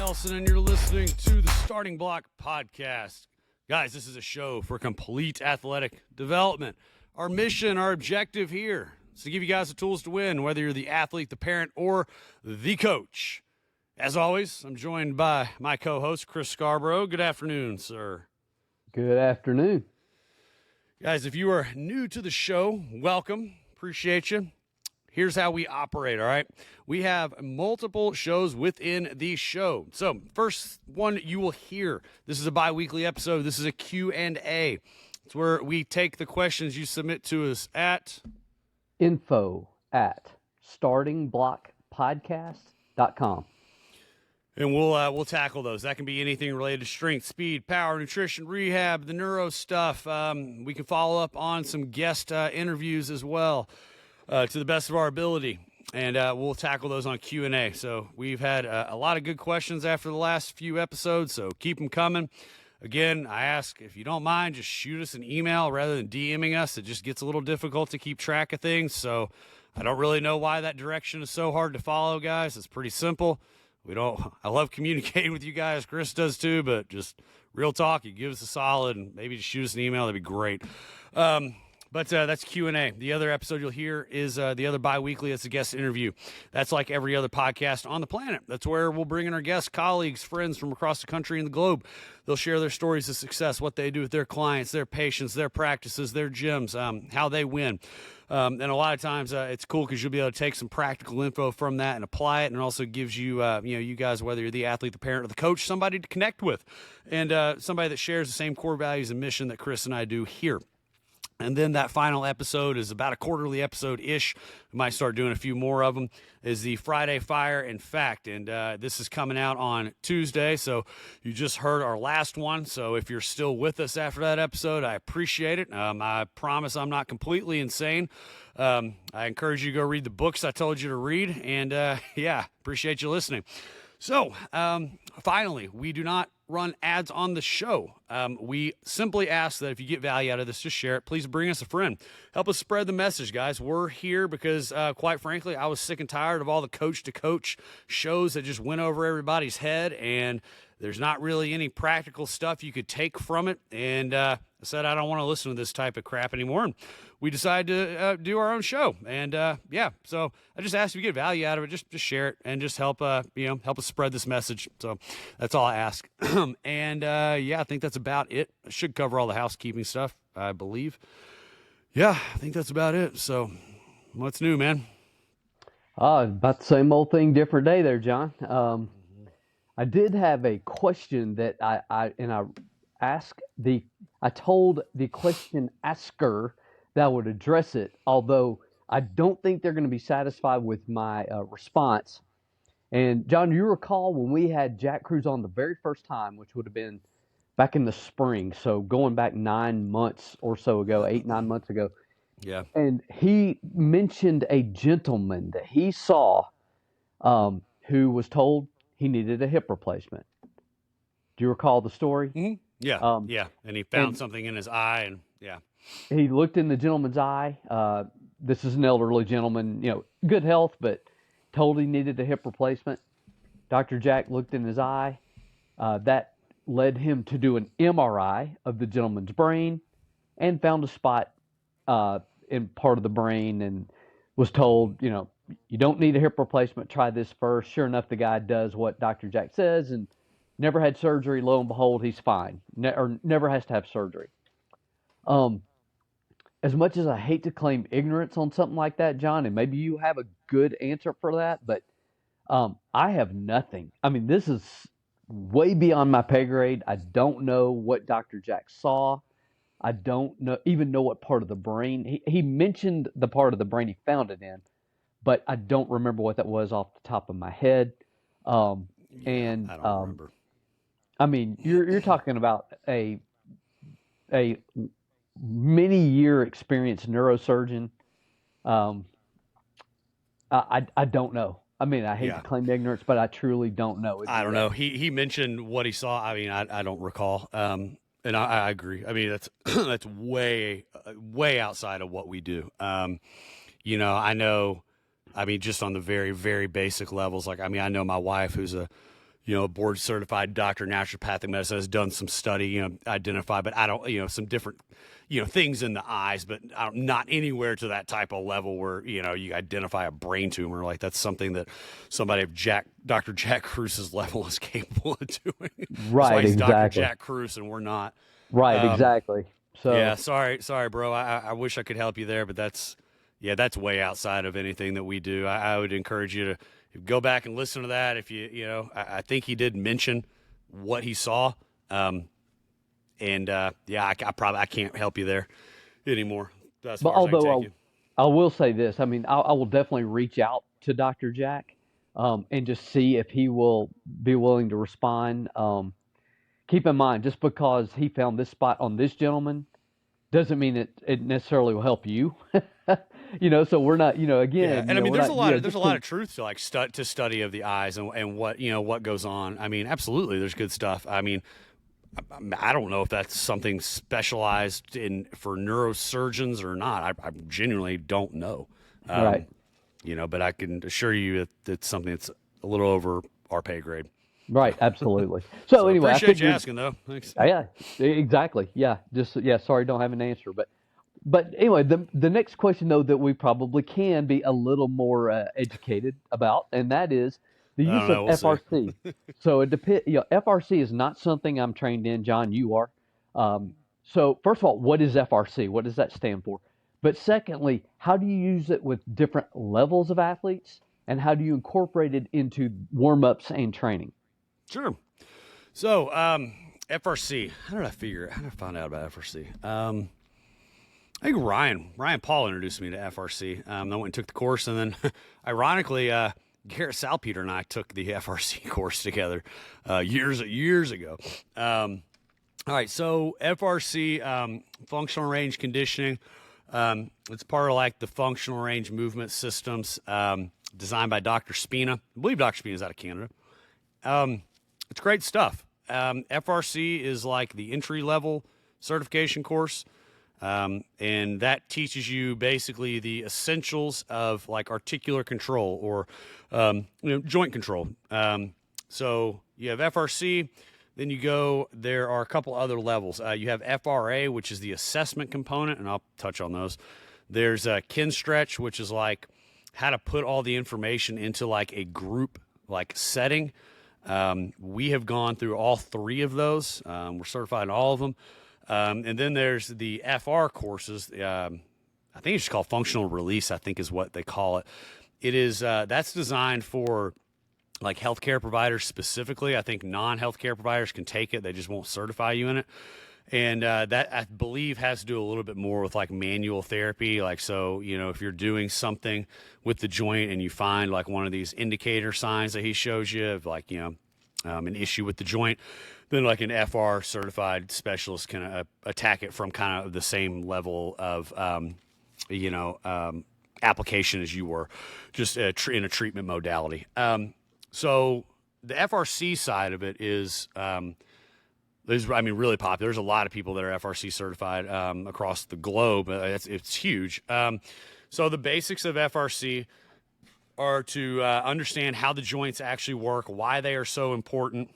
Nelson, and you're listening to the Starting Block Podcast. Guys, this is a show for complete athletic development. Our mission, our objective here is to give you guys the tools to win, whether you're the athlete, the parent, or the coach. As always, I'm joined by my co-host, Chris Scarborough. Good afternoon, sir. Good afternoon. Guys, if you are new to the show, welcome. Appreciate you. Here's how we operate, all right? We have multiple shows within the show. So first one you will hear, this is a bi-weekly episode. This is a Q&A. It's where we take the questions you submit to us at info@startingblockpodcast.com. And we'll tackle those. That can be anything related to strength, speed, power, nutrition, rehab, the neuro stuff. We can follow up on some guest interviews as well. To the best of our ability, and we'll tackle those on Q&A. So we've had a lot of good questions after the last few episodes, so keep them coming. Again, I ask, if you don't mind, just shoot us an email rather than DMing us. It just gets a little difficult to keep track of things, so I don't really know why that direction is so hard to follow, guys. It's pretty simple. I love communicating with you guys. Chris does too, but just real talk, you give us a solid and maybe just shoot us an email. That'd be great. But that's Q&A. The other episode you'll hear is the other bi-weekly. It's a guest interview. That's like every other podcast on the planet. That's where we'll bring in our guests, colleagues, friends from across the country and the globe. They'll share their stories of success, what they do with their clients, their patients, their practices, their gyms, how they win. And a lot of times it's cool because you'll be able to take some practical info from that and apply it, and it also gives you, you guys, whether you're the athlete, the parent, or the coach, somebody to connect with, and somebody that shares the same core values and mission that Chris and I do here. And then that final episode is about a quarterly episode-ish. We might start doing a few more of them, is the Friday Fire and Fact. And this is coming out on Tuesday, so you just heard our last one. So if you're still with us after that episode, I appreciate it. I promise I'm not completely insane. I encourage you to go read the books I told you to read. And, appreciate you listening. So, finally, we do not run ads on the show. We simply ask that if you get value out of this, just share it. Please bring us a friend. Help us spread the message, guys. We're here because, quite frankly, I was sick and tired of all the coach-to-coach shows that just went over everybody's head, and there's not really any practical stuff you could take from it. And I said I don't want to listen to this type of crap anymore. And we decided to do our own show. And, so I just asked if you get value out of it. Just share it and just help us spread this message. So that's all I ask. And, I think that's about it. I should cover all the housekeeping stuff, I believe. Yeah, I think that's about it. So what's new, man? About the same old thing, different day there, John. I did have a question that I told the question asker that I would address it, although I don't think they're going to be satisfied with my response. And John, you recall when we had Jack Cruz on the very first time, which would have been back in the spring, so going back 9 months or so ago, 8-9 months ago. Yeah. And he mentioned a gentleman that he saw who was told he needed a hip replacement. Do you recall the story? Mm-hmm. Yeah. And he found something in his eye, and yeah. He looked in the gentleman's eye. This is an elderly gentleman, good health, but told he needed a hip replacement. Dr. Jack looked in his eye. That led him to do an MRI of the gentleman's brain and found a spot in part of the brain, and was told, you don't need a hip replacement. Try this first. Sure enough, the guy does what Dr. Jack says and never had surgery. Lo and behold, he's fine. Never has to have surgery. As much as I hate to claim ignorance on something like that, John, and maybe you have a good answer for that, but I have nothing. I mean, this is way beyond my pay grade. I don't know what Dr. Jack saw. I don't even know what part of the brain. He mentioned the part of the brain he found it in, but I don't remember what that was off the top of my head. I don't remember. I mean, you're talking about a many year experienced neurosurgeon. I don't know. I mean, I hate to claim ignorance, but I truly don't know. I don't know. He mentioned what he saw. I mean, I don't recall. And I agree. I mean, that's way outside of what we do. I know, I mean, just on the very, very basic levels. Like, I mean, I know my wife, who's a a board certified doctor of naturopathic medicine has done some study, identify, but I don't, some different, things in the eyes, but not anywhere to that type of level where, you identify a brain tumor. Like that's something that somebody of Dr. Jack Krus's level is capable of doing. Right, He's Dr. exactly. Jack Krus and we're not. Right, exactly. So Yeah, sorry, bro. I wish I could help you there, but that's way outside of anything that we do. I would encourage you to go back and listen to that. If I think he did mention what he saw. I can't help you there anymore. As but far as I can although take you. I will say this, I mean, I will definitely reach out to Dr. Jack and just see if he will be willing to respond. Keep in mind, just because he found this spot on this gentleman doesn't mean it necessarily will help you. So we're not, again, Yeah, and I mean, we're there's not, a lot of truth to like to study of the eyes and what goes on. I mean, absolutely, there's good stuff. I mean, I don't know if that's something specialized in for neurosurgeons or not. I genuinely don't know. Right. But I can assure you that it's something that's a little over our pay grade. Right, absolutely. So anyway, I appreciate you figured, asking though. Thanks. yeah, exactly. Yeah, sorry, don't have an answer, but anyway, the next question though that we probably can be a little more educated about, and that is the I use don't know. of We'll see. FRC. So it depends. FRC is not something I'm trained in. John, you are. So first of all, what is FRC? What does that stand for? But secondly, how do you use it with different levels of athletes, and how do you incorporate it into warm-ups and training? Sure. So, FRC. How did I find out about FRC? I think Ryan Paul introduced me to FRC. I went and took the course, and then, ironically, Garrett Salpeter and I took the FRC course together years ago. All right, so FRC, functional range conditioning. It's part of like the functional range movement systems designed by Dr. Spina. I believe Dr. Spina is out of Canada. It's great stuff. FRC is like the entry level certification course. And that teaches you basically the essentials of like articular control or, joint control. So you have FRC, then there are a couple other levels. You have FRA, which is the assessment component, and I'll touch on those. There's Kin Stretch, which is like how to put all the information into like a group like setting. We have gone through all three of those. We're certified in all of them. And then there's the FR courses. I think it's just called functional release, I think is what they call it. It is, that's designed for like healthcare providers specifically. I think non-healthcare providers can take it. They just won't certify you in it. And that I believe has to do a little bit more with like manual therapy. Like, so, if you're doing something with the joint and you find like one of these indicator signs that he shows you of like, an issue with the joint, then like an FR certified specialist can attack it from kind of the same level of, application as you were, just in a treatment modality. So the FRC side of it is, really popular. There's a lot of people that are FRC certified across the globe. It's huge. So the basics of FRC are to understand how the joints actually work, why they are so important.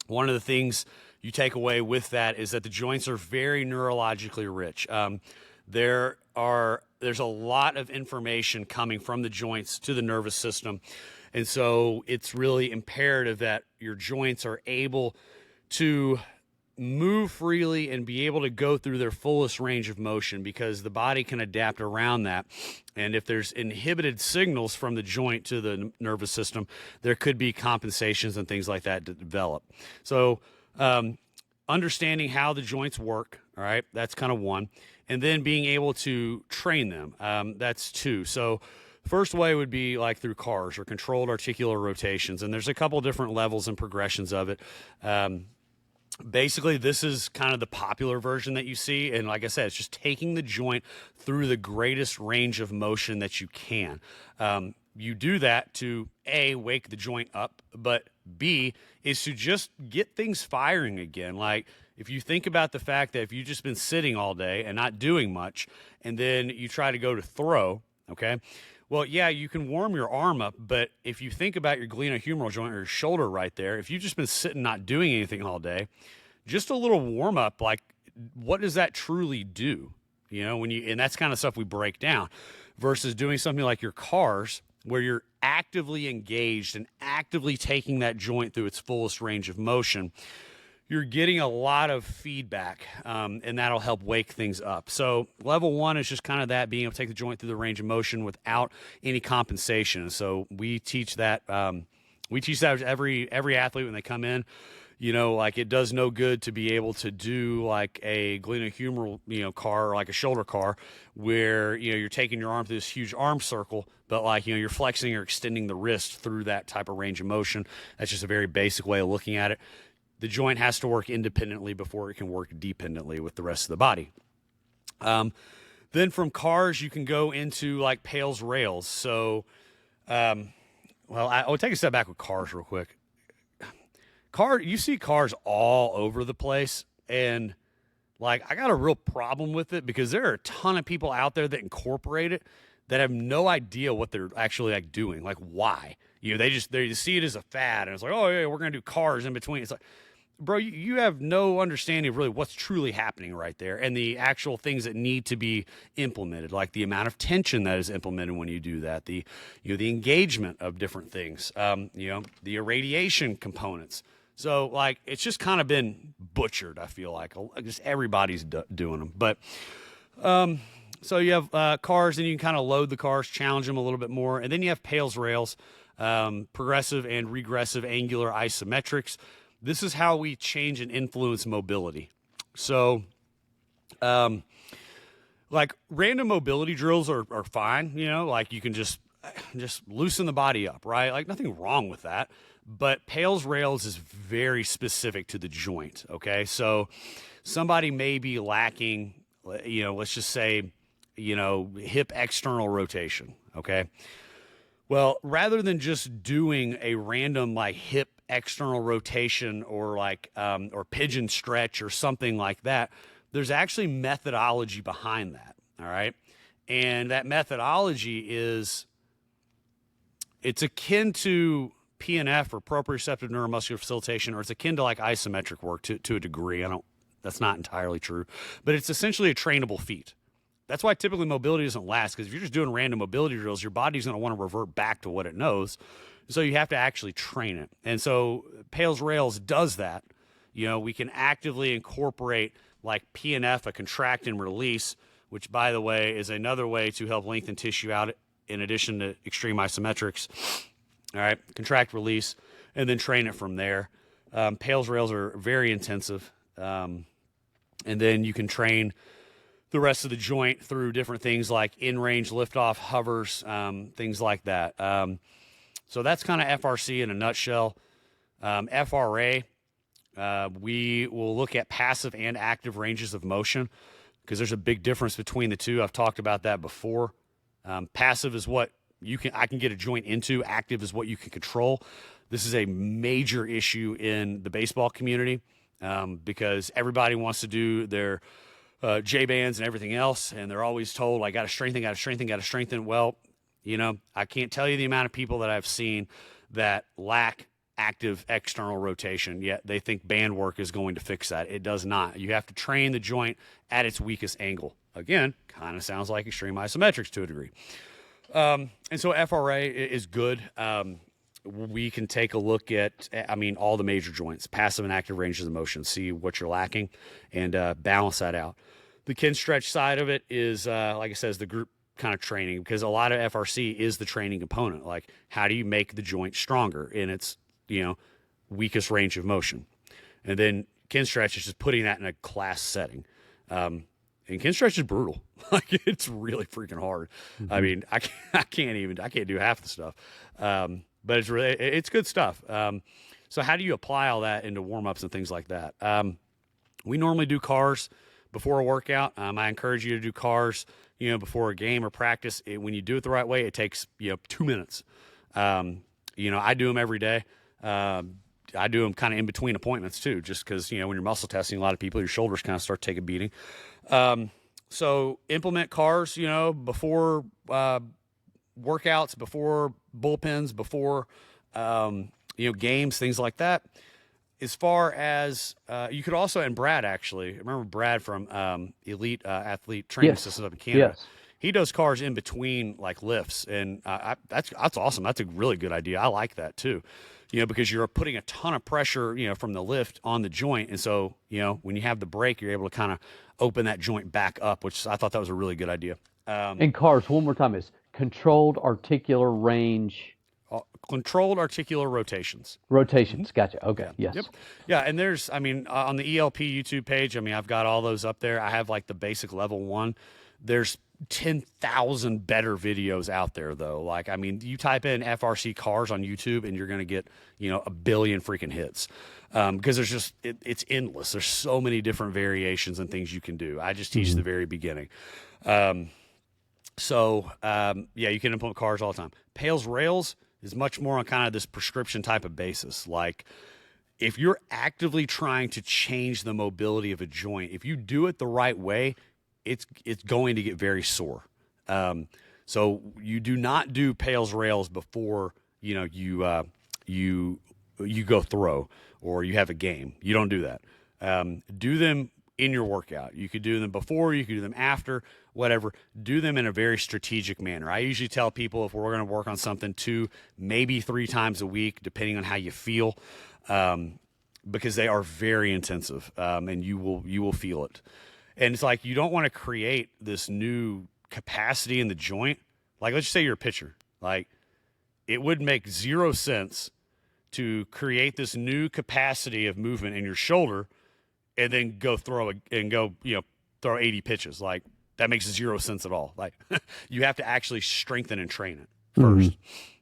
One of the things you take away with that is that the joints are very neurologically rich. There's a lot of information coming from the joints to the nervous system. And so it's really imperative that your joints are able to move freely and be able to go through their fullest range of motion, because the body can adapt around that. And if there's inhibited signals from the joint to the nervous system, there could be compensations and things like that to develop. So understanding how the joints work, all right, that's kind of one. And then being able to train them, that's two. So first way would be like through CARs or controlled articular rotations. And there's a couple different levels and progressions of it. Basically, this is kind of the popular version that you see. And like I said, it's just taking the joint through the greatest range of motion that you can. You do that to A, wake the joint up, but B, is to just get things firing again. Like if you think about the fact that if you've just been sitting all day and not doing much, and then you try to go to throw, okay, Well, yeah, you can warm your arm up, but if you think about your glenohumeral joint or your shoulder right there, if you've just been sitting not doing anything all day, just a little warm up, like what does that truly do? And that's kind of stuff we break down versus doing something like your cars where you're actively engaged and actively taking that joint through its fullest range of motion. You're getting a lot of feedback, and that'll help wake things up. So level 1 is just kind of that, being able to take the joint through the range of motion without any compensation. So we teach that. We teach that to every athlete when they come in. Like it does no good to be able to do like a glenohumeral, car, or like a shoulder car, where you're taking your arm through this huge arm circle, but like you're flexing or extending the wrist through that type of range of motion. That's just a very basic way of looking at it. The joint has to work independently before it can work dependently with the rest of the body. Then from cars, you can go into like Pails rails. So, I'll take a step back with cars real quick. You see cars all over the place, and like I got a real problem with it because there are a ton of people out there that incorporate it that have no idea what they're actually like doing. Like why? They just see it as a fad, and it's like, oh yeah, we're gonna do cars in between. It's like, bro, you have no understanding of really what's truly happening right there and the actual things that need to be implemented, like the amount of tension that is implemented when you do that, the engagement of different things, the irradiation components. So, like, it's just kind of been butchered, I feel like. Just everybody's doing them. But so you have cars, and you can kind of load the cars, challenge them a little bit more. And then you have Pails rails, progressive and regressive angular isometrics. This is how we change and influence mobility. So, like random mobility drills are fine, like you can just loosen the body up, right? Like nothing wrong with that. But Pails rails is very specific to the joint, okay? So somebody may be lacking, let's just say, hip external rotation, okay? Well, rather than just doing a random like hip external rotation or like or pigeon stretch or something like that, there's actually methodology behind that, all right? And that methodology it's akin to PNF or proprioceptive neuromuscular facilitation, or it's akin to like isometric work to a degree. That's not entirely true, but it's essentially a trainable feat. That's why typically mobility doesn't last, because if you're just doing random mobility drills, your body's going to want to revert back to what it knows. So you have to actually train it. And so Pails rails does that. We can actively incorporate like PNF, a contract and release, which by the way is another way to help lengthen tissue out in addition to extreme isometrics. All right, contract, release, and then train it from there. Pails rails are very intensive. And then you can train the rest of the joint through different things like in-range liftoff, hovers, things like that. So that's kind of FRC in a nutshell. FRA, we will look at passive and active ranges of motion because there's a big difference between the two. I've talked about that before. Passive is what I can get a joint into. Active is what you can control. This is a major issue in the baseball community because everybody wants to do their J-bands and everything else, and they're always told, I got to strengthen. Well, I can't tell you the amount of people that I've seen that lack active external rotation, yet they think band work is going to fix that. It does not. You have to train the joint at its weakest angle. Again, kind of sounds like extreme isometrics to a degree. And so FRA is good. We can take a look at, all the major joints, passive and active ranges of motion, see what you're lacking, and balance that out. The kin stretch side of it is, like I said, is the group kind of training, because a lot of FRC is the training component. Like, how do you make the joint stronger in its, weakest range of motion? And then kin stretch is just putting that in a class setting. And kin stretch is brutal. Like, it's really freaking hard. Mm-hmm. I can't do half the stuff. But it's good stuff. So how do you apply all that into warm-ups and things like that? We normally do cars before a workout. I encourage you to do cars, before a game or practice. When you do it the right way, it takes, 2 minutes. I do them every day. I do them kind of in between appointments too, just because, when you're muscle testing a lot of people, your shoulders kind of start to take a beating. So implement cars, before workouts, before bullpens, before games, things like that. As far as you could also, and Brad actually, I remember Brad from Elite Athlete Training Yes. Systems up in Canada. Yes. He does cars in between like lifts, and that's awesome. That's a really good idea. I like that too, because you're putting a ton of pressure, from the lift on the joint, and so when you have the break, you're able to kind of open that joint back up, which I thought that was a really good idea. And cars, one more time, is controlled articular range Controlled articular rotations. rotations. Gotcha. Okay. Yes. Yep. Yeah, and there's, on the ELP YouTube page, I've got all those up there. I have like the basic level one. There's 10,000 better videos out there though. Like, you type in FRC cars on YouTube and you're going to get, a billion freaking hits. Because there's just, it's endless. There's so many different variations and things you can do. I just teach the very beginning. So you can implement cars all the time. Pails rails is much more on kind of this prescription type of basis. Like, if you're actively trying to change the mobility of a joint, if you do it the right way, it's going to get very sore. So you do not do Pails rails before you go throw or you have a game. You don't do that. Do them in your workout. You could do them before, you could do them after, whatever. Do them in a very strategic manner. I usually tell people, if we're going to work on something 2, maybe 3 times a week, depending on how you feel, because they are very intensive, and you will feel it. And it's like, you don't want to create this new capacity in the joint. Like, let's just say you're a pitcher. Like, it would make 0 sense to create this new capacity of movement in your shoulder and then go throw 80 pitches. Like, that makes 0 sense at all. Like, you have to actually strengthen and train it first.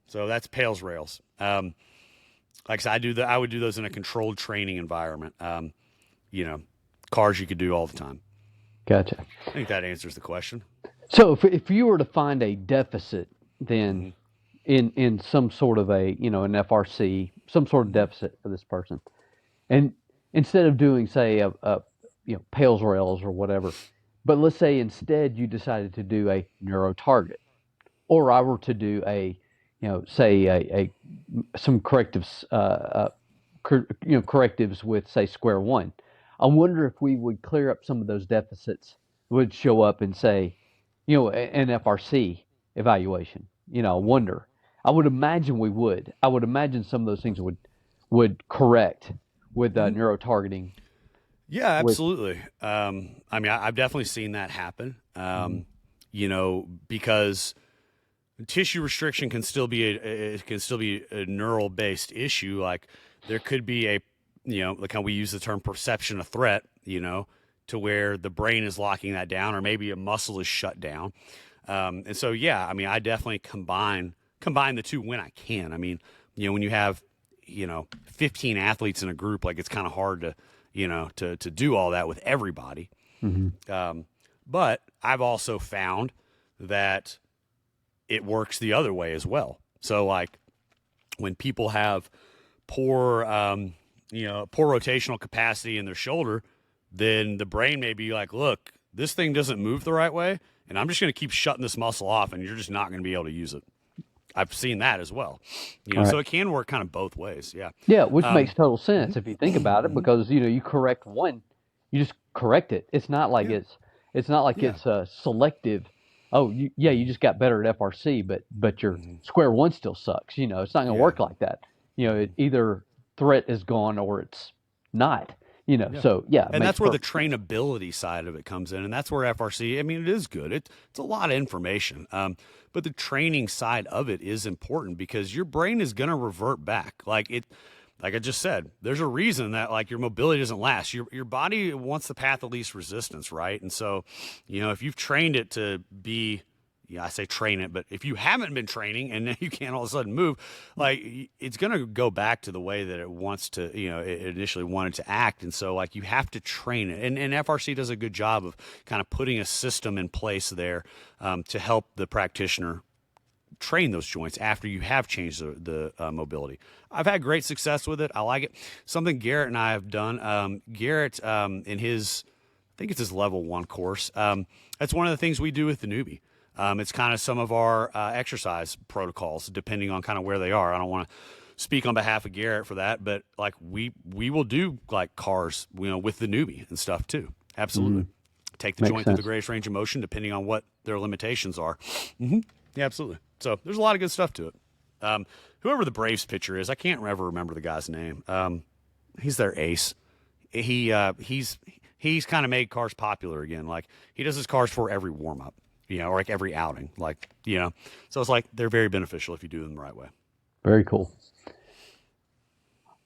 So that's Pails rails. Like I said, I would do those in a controlled training environment. Cars you could do all the time. Gotcha. I think that answers the question. So if you were to find a deficit then in some sort of an FRC, some sort of deficit for this person, and instead of doing, say, a Pails rails or whatever, but let's say instead you decided to do a neuro target, or I were to do some correctives, correctives with, say, square one. I wonder if we would clear up some of those deficits, would show up and say, an FRC evaluation. I wonder. I would imagine we would. I would imagine some of those things would correct with neuro targeting. Yeah, absolutely. I've definitely seen that happen. Because tissue restriction can still be a neural based issue. Like, there could be like how we use the term perception of threat, to where the brain is locking that down, or maybe a muscle is shut down. And so, I definitely combine the two when I can. When you have, 15 athletes in a group, like, it's kind of hard to do all that with everybody. But I've also found that it works the other way as well. So, like, when people have poor rotational capacity in their shoulder, then the brain may be like, look, this thing doesn't move the right way, and I'm just going to keep shutting this muscle off, and you're just not going to be able to use it. I've seen that as well. So it can work kind of both ways. Yeah. Yeah, which makes total sense if you think about it, because you correct one, you just correct it. It's not like it's selective. Oh, you just got better at FRC, but your square one still sucks. It's not going to work like that. It either threat is gone or it's not. So and that's where the trainability side of it comes in, and that's where FRC. It is good. It's a lot of information, but the training side of it is important, because your brain is going to revert back. Like I just said, there's a reason that, like, your mobility doesn't last. Your body wants the path of least resistance, right? And so, if you've trained it to be, I say train it, but if you haven't been training and then you can't all of a sudden move, like, it's going to go back to the way that it wants to, it initially wanted to act. And so, like, you have to train it. And FRC does a good job of kind of putting a system in place there to help the practitioner train those joints after you have changed the mobility. I've had great success with it. I like it. Something Garrett and I have done. Garrett, in his, I think it's his level 1 course. That's one of the things we do with the newbie. It's kind of some of our exercise protocols, depending on kind of where they are. I don't want to speak on behalf of Garrett for that, but like we will do like cars, with the newbie and stuff too. Absolutely. Take the Makes joint through the sense. greatest range of motion, depending on what their limitations are. Yeah, absolutely. So there's a lot of good stuff to it. Whoever the Braves pitcher is, I can't ever remember the guy's name. He's their ace. He's kind of made cars popular again. Like he does his cars for every warm up, or like every outing, So it's like they're very beneficial if you do them the right way. Very cool.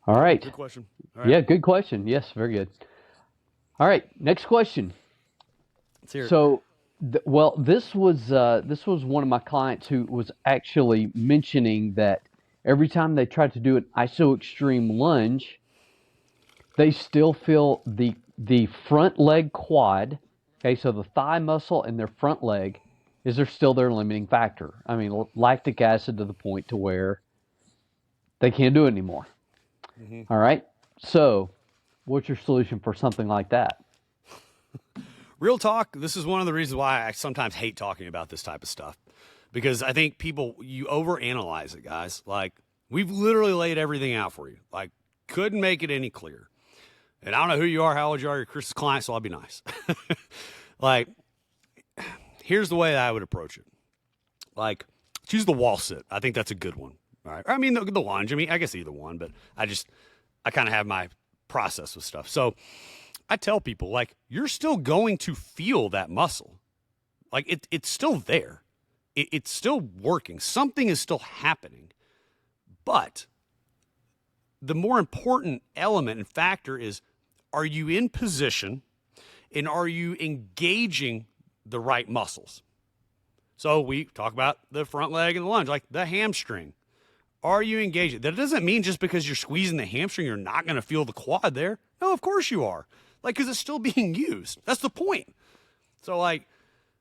All right. Good question. All right. Yeah, good question. Yes, very good. All right, next question. Let's hear it. So, this was one of my clients who was actually mentioning that every time they try to do an iso extreme lunge, they still feel the front leg quad. Okay, so the thigh muscle and their front leg is still their limiting factor. I mean, lactic acid to the point to where they can't do it anymore. All right. So, what's your solution for something like that? Real talk, this is one of the reasons why I sometimes hate talking about this type of stuff. Because I think you overanalyze it, guys. Like, we've literally laid everything out for you. Like, couldn't make it any clearer. And I don't know who you are, how old you are, you're Chris's client, so I'll be nice. Like, here's the way that I would approach it. Like, choose the wall sit. I think that's a good one. All right. I mean, the lunge. I mean, I guess either one, but I kind of have my process with stuff. So I tell people, like, you're still going to feel that muscle. Like, it's still there. It's still working. Something is still happening. But the more important element and factor is, are you in position and are you engaging the right muscles? So we talk about the front leg and the lunge, like the hamstring. Are you engaging? That doesn't mean just because you're squeezing the hamstring, you're not going to feel the quad there. No, of course you are. Like, because it's still being used. That's the point. So, like,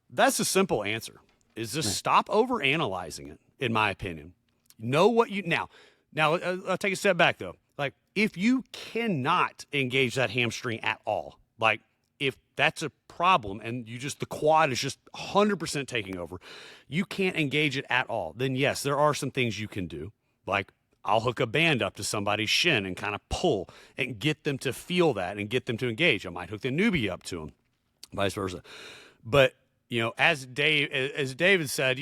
that's a simple answer, is just stop over-analyzing it, in my opinion. Know what you... Now, I'll take a step back, though. Like, if you cannot engage that hamstring at all, like, if that's a problem and the quad is just 100% taking over, you can't engage it at all, then yes, there are some things you can do. Like, I'll hook a band up to somebody's shin and kind of pull and get them to feel that and get them to engage. I might hook the newbie up to them, vice versa. But, as David said,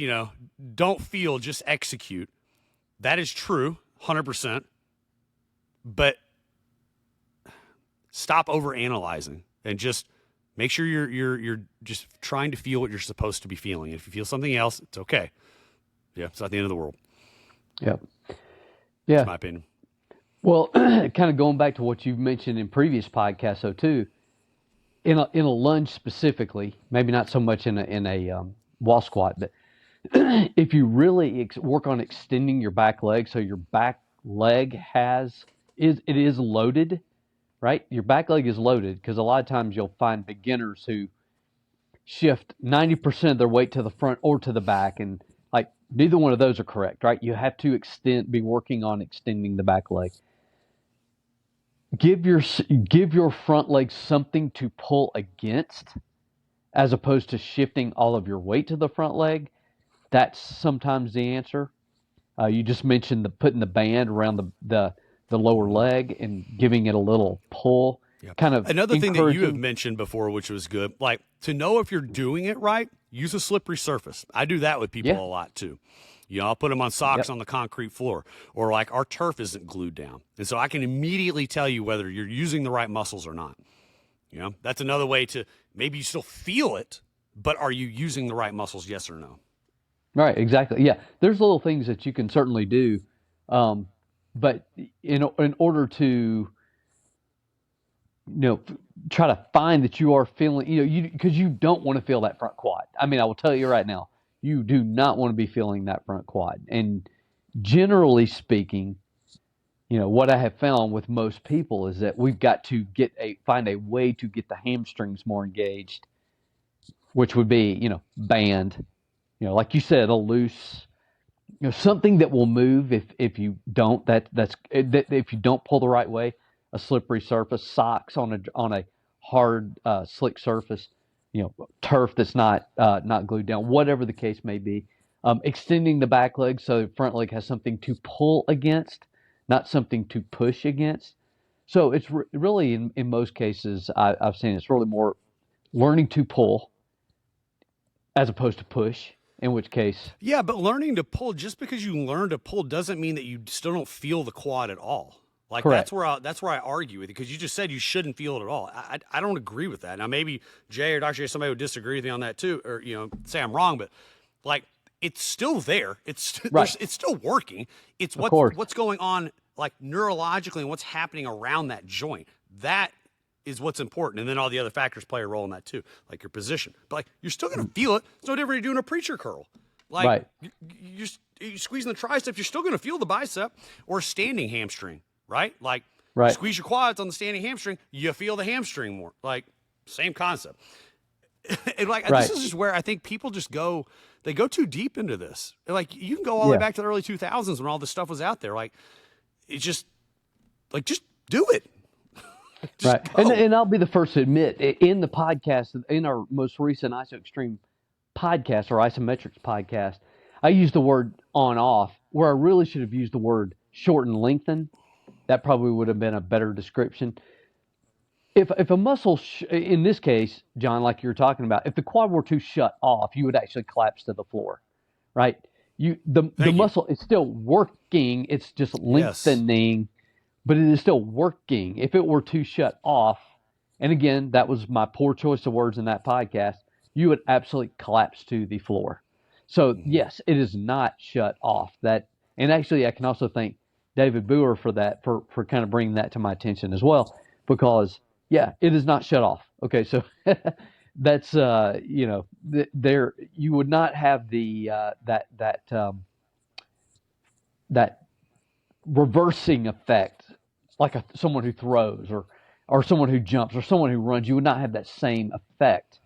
don't feel, just execute. That is true, 100%. But stop over-analyzing and just make sure you're just trying to feel what you're supposed to be feeling. If you feel something else, it's okay. Yeah, it's not the end of the world. Yep. Yeah. That's my opinion. Well, kind of going back to what you've mentioned in previous podcasts, though, too, in a lunge specifically, maybe not so much in a wall squat, but if you really work on extending your back leg, so your back leg is loaded, right? Your back leg is loaded, because a lot of times you'll find beginners who shift 90% of their weight to the front or to the back, and like neither one of those are correct, right? You have to be working on extending the back leg. Give your front leg something to pull against, as opposed to shifting all of your weight to the front leg. That's sometimes the answer. You just mentioned putting the band around the lower leg and giving it a little pull. Yeah. Kind of another thing that you have mentioned before, which was good, like to know if you're doing it right, use a slippery surface. I do that with people a lot too. I'll put them on socks on the concrete floor, or like our turf isn't glued down. And so I can immediately tell you whether you're using the right muscles or not. That's another way to, maybe you still feel it, but are you using the right muscles? Yes or no? Right. Exactly. Yeah. There's little things that you can certainly do. But in order to, try to find that you are feeling, because you don't want to feel that front quad. I mean, I will tell you right now, you do not want to be feeling that front quad. And generally speaking, what I have found with most people is that we've got to find a way to get the hamstrings more engaged, which would be, band, like you said, a loose, something that will move if you don't, if you don't pull the right way, a slippery surface, socks on a hard, slick surface. turf that's not glued down, whatever the case may be. Extending the back leg so the front leg has something to pull against, not something to push against. So it's really, in most cases, I've seen it's really more learning to pull as opposed to push, in which case. Yeah, but learning to pull, just because you learn to pull doesn't mean that you still don't feel the quad at all. Like Correct. that's where I argue with you, because you just said you shouldn't feel it at all. I don't agree with that. Now maybe Jay or Dr. J, somebody would disagree with me on that too, or say I'm wrong, but like it's still there. Right. It's still working. It's Of course. what's going on like neurologically and what's happening around that joint. That is what's important, and then all the other factors play a role in that too, like your position. But like you're still going to feel it. It's no different than doing a preacher curl. Like Right. you're squeezing the triceps, you're still going to feel the bicep, or standing hamstring, right? Like Right. you squeeze your quads on the standing hamstring, you feel the hamstring more. Like same concept. And like Right. this is just where I think people just go too deep into this. Like you can go all the way Yeah. back to the early 2000s when all this stuff was out there. Like it's just do it. Right. Go. And I'll be the first to admit, in the podcast, in our most recent ISO Extreme podcast or isometrics podcast, I used the word on off where I really should have used the word shorten lengthen. That probably would have been a better description. If a muscle, in this case, John, like you were talking about, if the quad were to shut off, you would actually collapse to the floor, right? The muscle is still working. It's just lengthening, but it is still working. If it were to shut off, and again, that was my poor choice of words in that podcast, you would absolutely collapse to the floor. So yes, it is not shut off. And actually, I can also thank David Boer for that, for kind of bringing that to my attention as well, because yeah, it is not shut off. Okay, so that's there you would not have the that reversing effect like someone who throws or someone who jumps or someone who runs. You would not have that same effect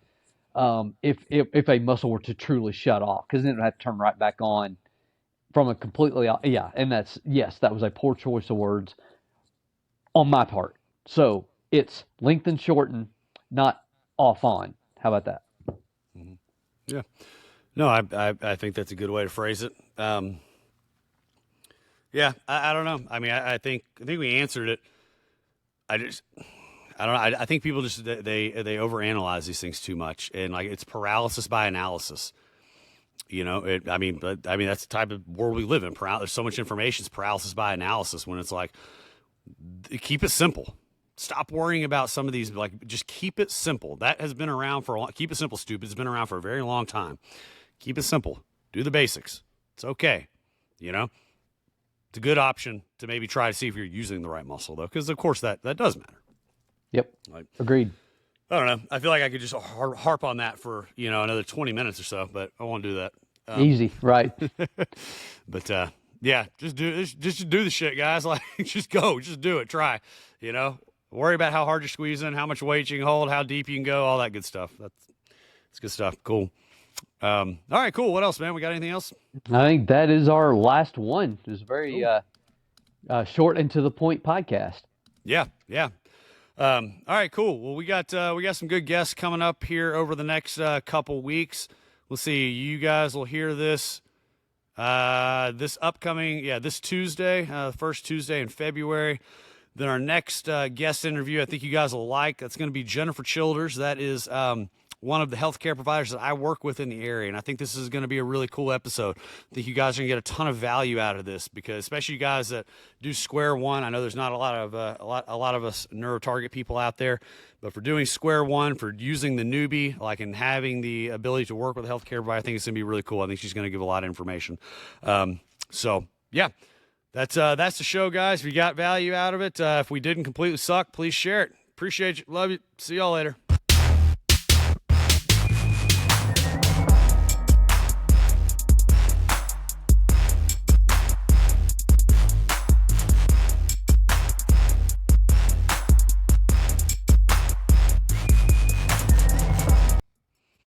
if a muscle were to truly shut off, because then it would have to turn right back on from a completely and that was a poor choice of words on my part. So it's lengthen, shorten, not off on. How about that? Mm-hmm. Yeah. No, I think that's a good way to phrase it. Yeah, I don't know. I mean, I think we answered it. I don't know. I think people just they overanalyze these things too much, and like it's paralysis by analysis. I mean that's the type of world we live in. There's so much information. It's paralysis by analysis. When it's like, keep it simple. Stop worrying about some of these. Like, just keep it simple. That has been around for a long. Keep it simple, stupid. It's been around for a very long time. Keep it simple. Do the basics. It's okay. It's a good option to maybe try to see if you're using the right muscle, though, because of course that does matter. Yep. Agreed. I don't know. I feel like I could just harp on that for another 20 minutes or so, but I won't do that. Easy, right? But yeah, just do the shit, guys. Like, just go, just do it. Try. Worry about how hard you're squeezing, how much weight you can hold, how deep you can go, all that good stuff. That's good stuff. Cool. All right, cool. What else, man? We got anything else? I think that is our last one. It was very short and to the point podcast. Yeah. All right, cool. Well, we got some good guests coming up here over the next couple weeks. We'll see. You guys will hear this this Tuesday, first Tuesday in February. Then our next guest interview, I think you guys will like. That's going to be Jennifer Childers. That is one of the healthcare providers that I work with in the area, and I think this is going to be a really cool episode. I think you guys are going to get a ton of value out of this, because especially you guys that do Square One. I know there's not a lot of us neuro-target people out there, but for doing Square One, for using the newbie, and having the ability to work with a healthcare provider, I think it's going to be really cool. I think she's going to give a lot of information. So yeah. That's the show, guys. If you got value out of it, if we didn't completely suck, please share it. Appreciate you. Love you. See y'all later.